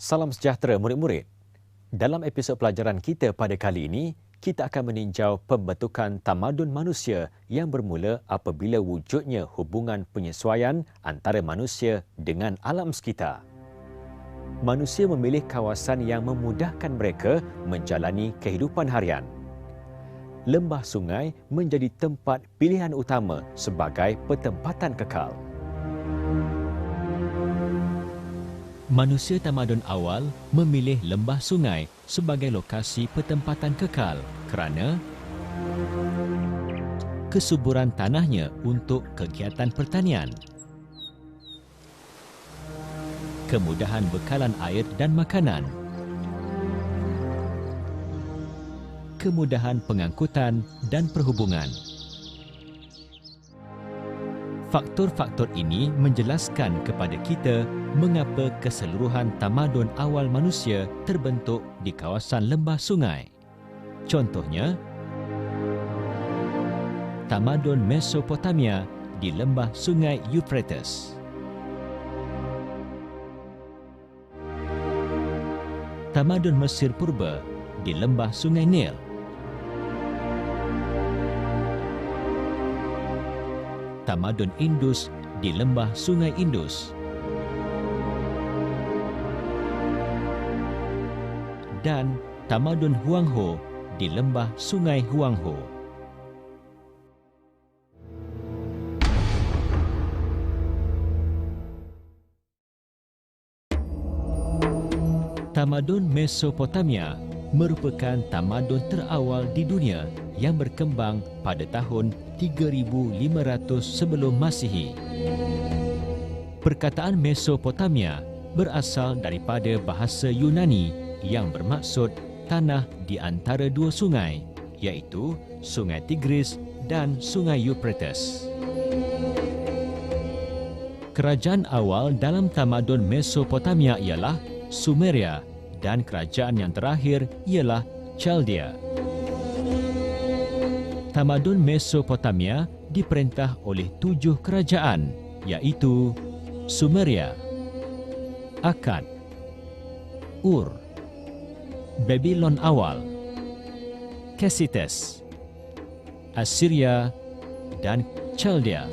Salam sejahtera murid-murid. Dalam episod pelajaran kita pada kali ini, kita akan meninjau pembentukan tamadun manusia yang bermula apabila wujudnya hubungan penyesuaian antara manusia dengan alam sekitar. Manusia memilih kawasan yang memudahkan mereka menjalani kehidupan harian. Lembah sungai menjadi tempat pilihan utama sebagai pertempatan kekal. Manusia tamadun awal memilih lembah sungai sebagai lokasi pertempatan kekal kerana kesuburan tanahnya untuk kegiatan pertanian, kemudahan bekalan air dan makanan, kemudahan pengangkutan dan perhubungan. Faktor-faktor ini menjelaskan kepada kita mengapa keseluruhan tamadun awal manusia terbentuk di kawasan lembah sungai. Contohnya, tamadun Mesopotamia di lembah sungai Euphrates. Tamadun Mesir purba di lembah sungai Nil. Tamadun Indus di lembah sungai Indus. Dan tamadun Huangho di lembah sungai Huangho. Tamadun Mesopotamia merupakan tamadun terawal di dunia yang berkembang pada tahun 3500 sebelum Masihi. Perkataan Mesopotamia berasal daripada bahasa Yunani yang bermaksud tanah di antara dua sungai, iaitu Sungai Tigris dan Sungai Euphrates. Kerajaan awal dalam tamadun Mesopotamia ialah Sumeria dan kerajaan yang terakhir ialah Chaldea. Tamadun Mesopotamia diperintah oleh 7 kerajaan, iaitu Sumeria, Akkad, Ur, Babylon awal, Kezites, Assyria dan Chaldea.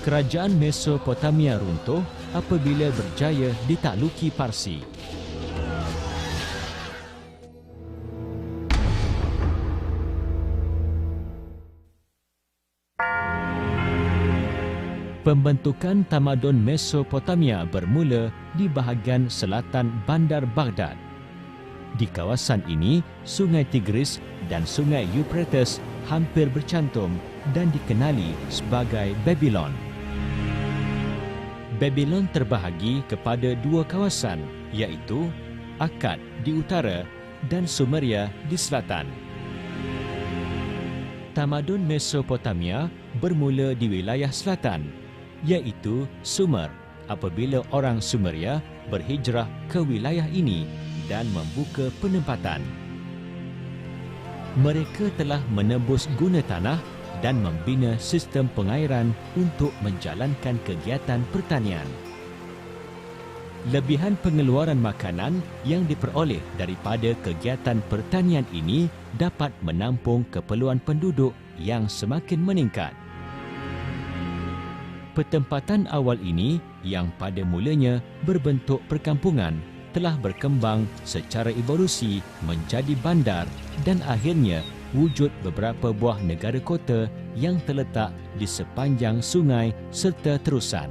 Kerajaan Mesopotamia runtuh apabila berjaya ditakluki Parsi. Pembentukan tamadun Mesopotamia bermula di bahagian selatan bandar Baghdad. Di kawasan ini, Sungai Tigris dan Sungai Euphrates hampir bercantum dan dikenali sebagai Babylon. Babylon terbahagi kepada 2 kawasan, iaitu Akkad di utara dan Sumeria di selatan. Tamadun Mesopotamia bermula di wilayah selatan, iaitu Sumer, apabila orang Sumeria berhijrah ke wilayah ini dan membuka penempatan. Mereka telah menebus guna tanah dan membina sistem pengairan untuk menjalankan kegiatan pertanian. Lebihan pengeluaran makanan yang diperoleh daripada kegiatan pertanian ini dapat menampung keperluan penduduk yang semakin meningkat. Pertempatan awal ini yang pada mulanya berbentuk perkampungan telah berkembang secara evolusi menjadi bandar dan akhirnya wujud beberapa buah negara kota yang terletak di sepanjang sungai serta terusan.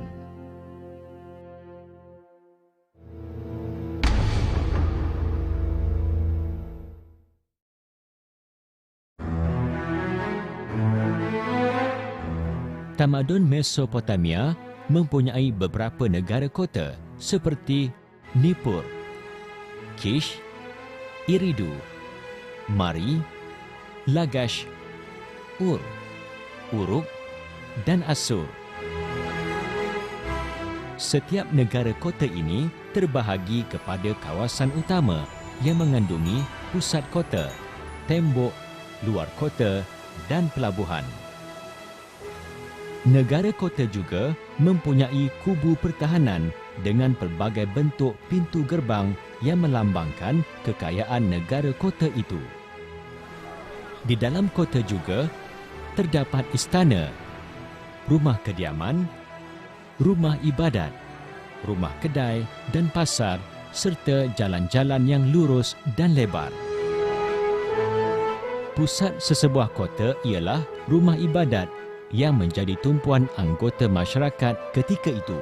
Tamadun Mesopotamia mempunyai beberapa negara kota seperti Nippur, Kish, Eridu, Mari, Lagash, Ur, Uruk dan Assur. Setiap negara kota ini terbahagi kepada kawasan utama yang mengandungi pusat kota, tembok, luar kota dan pelabuhan. Negara kota juga mempunyai kubu pertahanan dengan pelbagai bentuk pintu gerbang yang melambangkan kekayaan negara kota itu. Di dalam kota juga terdapat istana, rumah kediaman, rumah ibadat, rumah kedai dan pasar serta jalan-jalan yang lurus dan lebar. Pusat sesebuah kota ialah rumah ibadat yang menjadi tumpuan anggota masyarakat ketika itu.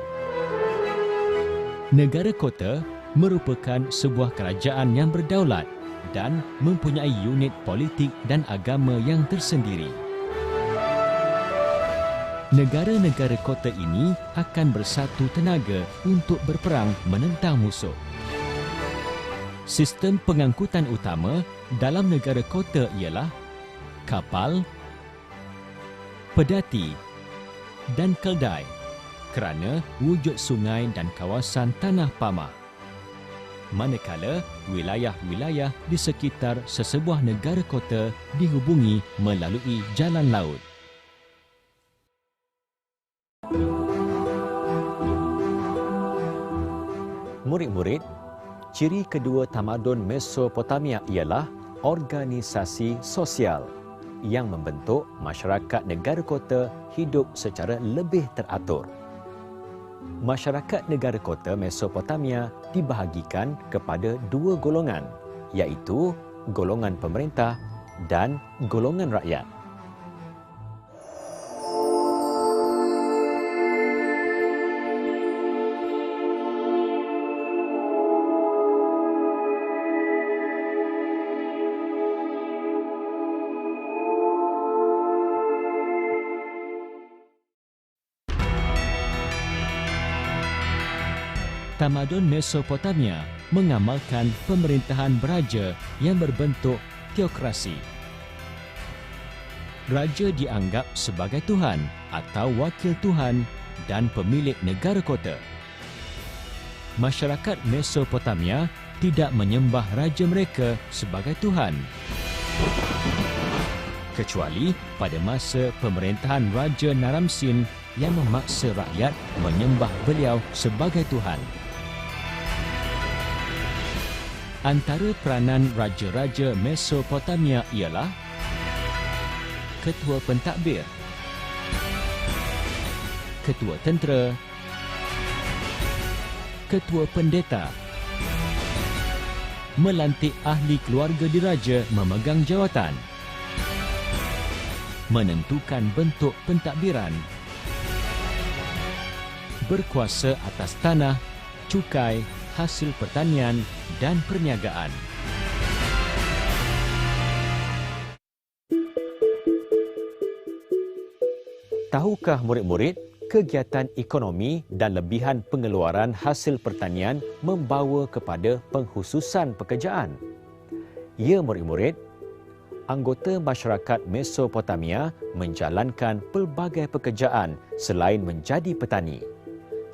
Negara kota merupakan sebuah kerajaan yang berdaulat dan mempunyai unit politik dan agama yang tersendiri. Negara-negara kota ini akan bersatu tenaga untuk berperang menentang musuh. Sistem pengangkutan utama dalam negara kota ialah kapal, pedati dan keldai kerana wujud sungai dan kawasan tanah pamah. Manakala wilayah-wilayah di sekitar sesebuah negara kota dihubungi melalui jalan laut. Murid-murid, ciri kedua tamadun Mesopotamia ialah organisasi sosial yang membentuk masyarakat negara kota hidup secara lebih teratur. Masyarakat negara kota Mesopotamia dibahagikan kepada dua golongan, iaitu golongan pemerintah dan golongan rakyat. Tamadun Mesopotamia mengamalkan pemerintahan beraja yang berbentuk teokrasi. Raja dianggap sebagai Tuhan atau wakil Tuhan dan pemilik negara kota. Masyarakat Mesopotamia tidak menyembah raja mereka sebagai Tuhan, kecuali pada masa pemerintahan Raja Naram-Sin yang memaksa rakyat menyembah beliau sebagai Tuhan. Antara peranan raja-raja Mesopotamia ialah ketua pentadbir, ketua tentera, ketua pendeta, melantik ahli keluarga diraja memegang jawatan, menentukan bentuk pentadbiran, berkuasa atas tanah, cukai, hasil pertanian dan perniagaan. Tahukah murid-murid, kegiatan ekonomi dan lebihan pengeluaran hasil pertanian membawa kepada pengkhususan pekerjaan? Ya murid-murid, anggota masyarakat Mesopotamia menjalankan pelbagai pekerjaan selain menjadi petani.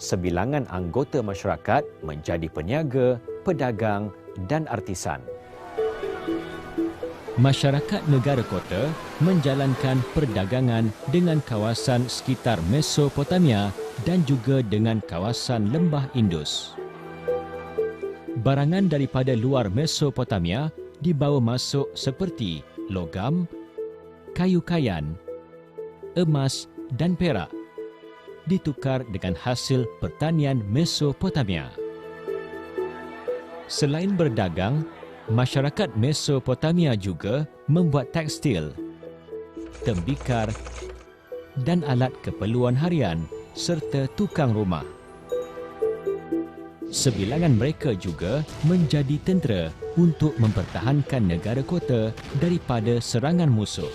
Sebilangan anggota masyarakat menjadi peniaga, pedagang dan artisan. Masyarakat negara kota menjalankan perdagangan dengan kawasan sekitar Mesopotamia dan juga dengan kawasan lembah Indus. Barangan daripada luar Mesopotamia dibawa masuk seperti logam, kayu kayan, emas dan perak, ditukar dengan hasil pertanian Mesopotamia. Selain berdagang, masyarakat Mesopotamia juga membuat tekstil, tembikar dan alat keperluan harian serta tukang rumah. Sebilangan mereka juga menjadi tentera untuk mempertahankan negara kota daripada serangan musuh.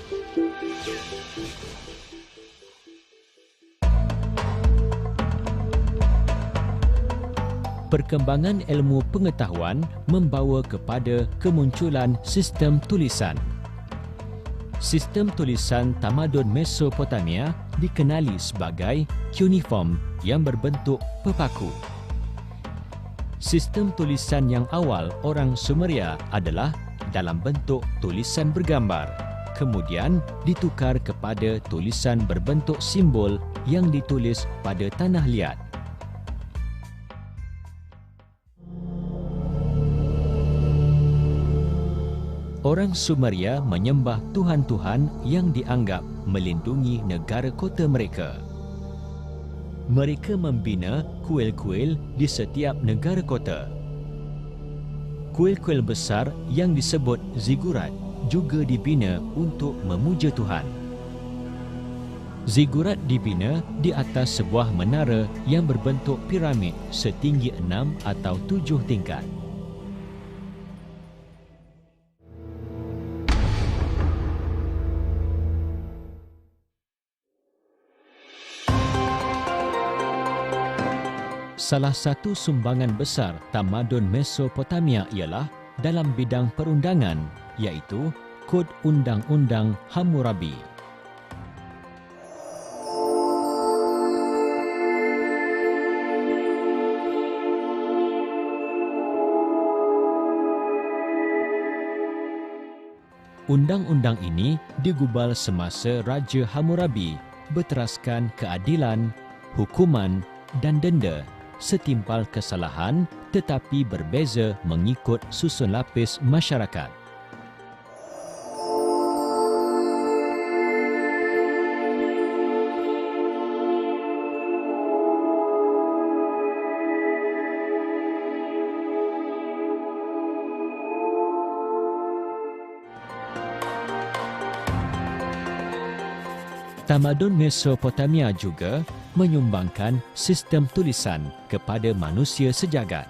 Perkembangan ilmu pengetahuan membawa kepada kemunculan sistem tulisan. Sistem tulisan tamadun Mesopotamia dikenali sebagai cuneiform yang berbentuk pepaku. Sistem tulisan yang awal orang Sumeria adalah dalam bentuk tulisan bergambar, kemudian ditukar kepada tulisan berbentuk simbol yang ditulis pada tanah liat. Orang Sumeria menyembah tuhan-tuhan yang dianggap melindungi negara kota mereka. Mereka membina kuil-kuil di setiap negara kota. Kuil-kuil besar yang disebut zigurat juga dibina untuk memuja Tuhan. Zigurat dibina di atas sebuah menara yang berbentuk piramid setinggi 6 atau 7 tingkat. Salah satu sumbangan besar tamadun Mesopotamia ialah dalam bidang perundangan, iaitu Kod Undang-Undang Hammurabi. Undang-undang ini digubal semasa Raja Hammurabi berteraskan keadilan, hukuman dan denda setimpal kesalahan tetapi berbeza mengikut susun lapis masyarakat. Tamadun Mesopotamia juga menyumbangkan sistem tulisan kepada manusia sejagat.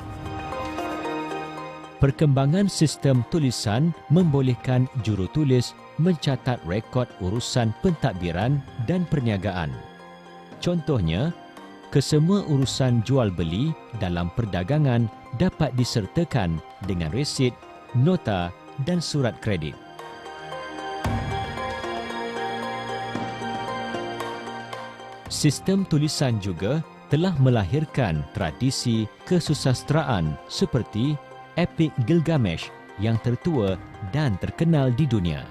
Perkembangan sistem tulisan membolehkan jurutulis mencatat rekod urusan pentadbiran dan perniagaan. Contohnya, kesemua urusan jual-beli dalam perdagangan dapat disertakan dengan resit, nota dan surat kredit. Sistem tulisan juga telah melahirkan tradisi kesusasteraan seperti Epik Gilgamesh yang tertua dan terkenal di dunia.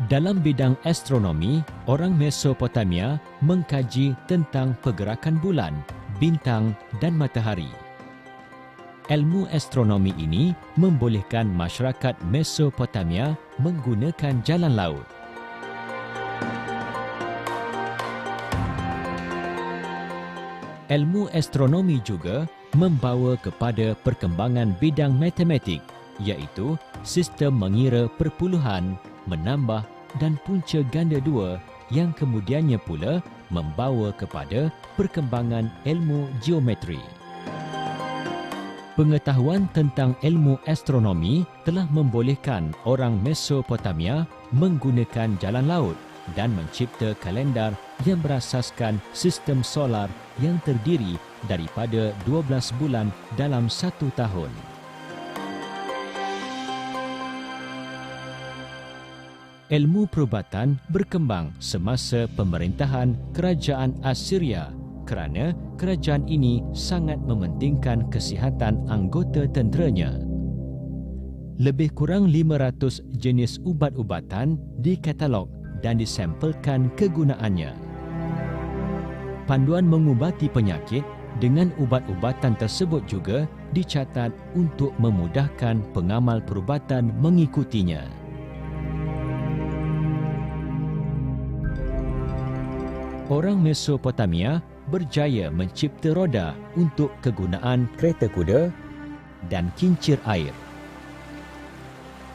Dalam bidang astronomi, orang Mesopotamia mengkaji tentang pergerakan bulan, bintang dan matahari. Ilmu astronomi ini membolehkan masyarakat Mesopotamia menggunakan jalan laut. Ilmu astronomi juga membawa kepada perkembangan bidang matematik, iaitu sistem mengira perpuluhan, menambah dan punca ganda dua yang kemudiannya pula membawa kepada perkembangan ilmu geometri. Pengetahuan tentang ilmu astronomi telah membolehkan orang Mesopotamia menggunakan jalan laut dan mencipta kalendar yang berasaskan sistem solar yang terdiri daripada 12 bulan dalam satu tahun. Ilmu perubatan berkembang semasa pemerintahan Kerajaan Assyria kerana kerajaan ini sangat mementingkan kesihatan anggota tenteranya. Lebih kurang 500 jenis ubat-ubatan dikatalog dan disampelkan kegunaannya. Panduan mengubati penyakit dengan ubat-ubatan tersebut juga dicatat untuk memudahkan pengamal perubatan mengikutinya. Orang Mesopotamia berjaya mencipta roda untuk kegunaan kereta kuda dan kincir air.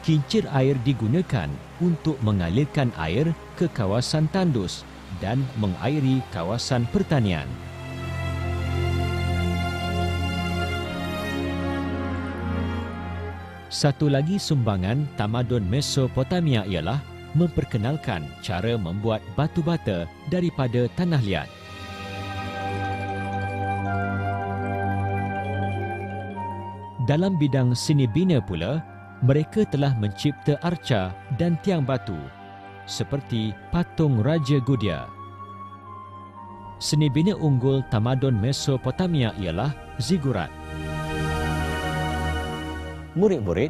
Kincir air digunakan untuk mengalirkan air ke kawasan tandus dan mengairi kawasan pertanian. Satu lagi sumbangan tamadun Mesopotamia ialah memperkenalkan cara membuat batu bata daripada tanah liat. Dalam bidang seni bina pula, mereka telah mencipta arca dan tiang batu seperti patung Raja Gudia. Seni bina unggul tamadun Mesopotamia ialah zigurat. Murid-murid,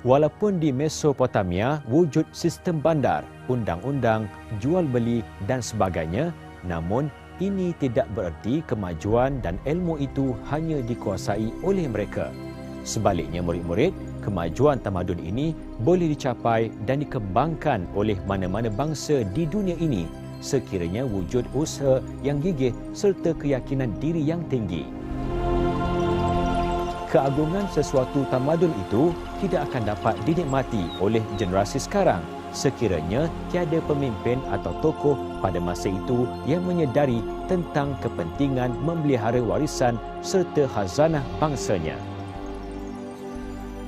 Walaupun di Mesopotamia wujud sistem bandar, undang-undang, jual beli dan sebagainya, namun ini tidak bererti kemajuan dan ilmu itu hanya dikuasai oleh mereka. Sebaliknya murid-murid, kemajuan tamadun ini boleh dicapai dan dikembangkan oleh mana-mana bangsa di dunia ini sekiranya wujud usaha yang gigih serta keyakinan diri yang tinggi. Keagungan sesuatu tamadun itu tidak akan dapat dinikmati oleh generasi sekarang sekiranya tiada pemimpin atau tokoh pada masa itu yang menyedari tentang kepentingan memelihara warisan serta khazanah bangsanya.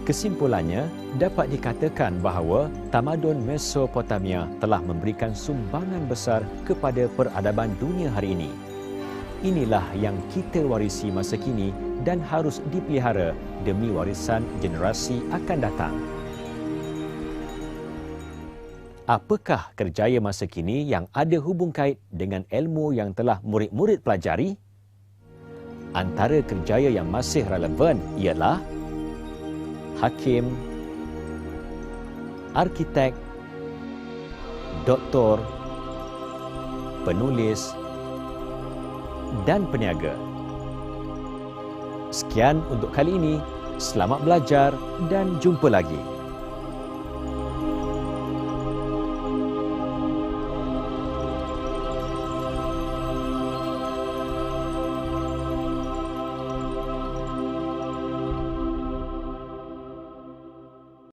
Kesimpulannya, dapat dikatakan bahawa tamadun Mesopotamia telah memberikan sumbangan besar kepada peradaban dunia hari ini. Inilah yang kita warisi masa kini dan harus dipelihara demi warisan generasi akan datang. Apakah kerjaya masa kini yang ada hubung kait dengan ilmu yang telah murid-murid pelajari? Antara kerjaya yang masih relevan ialah hakim, arkitek, doktor, penulis dan peniaga. Sekian untuk kali ini. Selamat belajar dan jumpa lagi.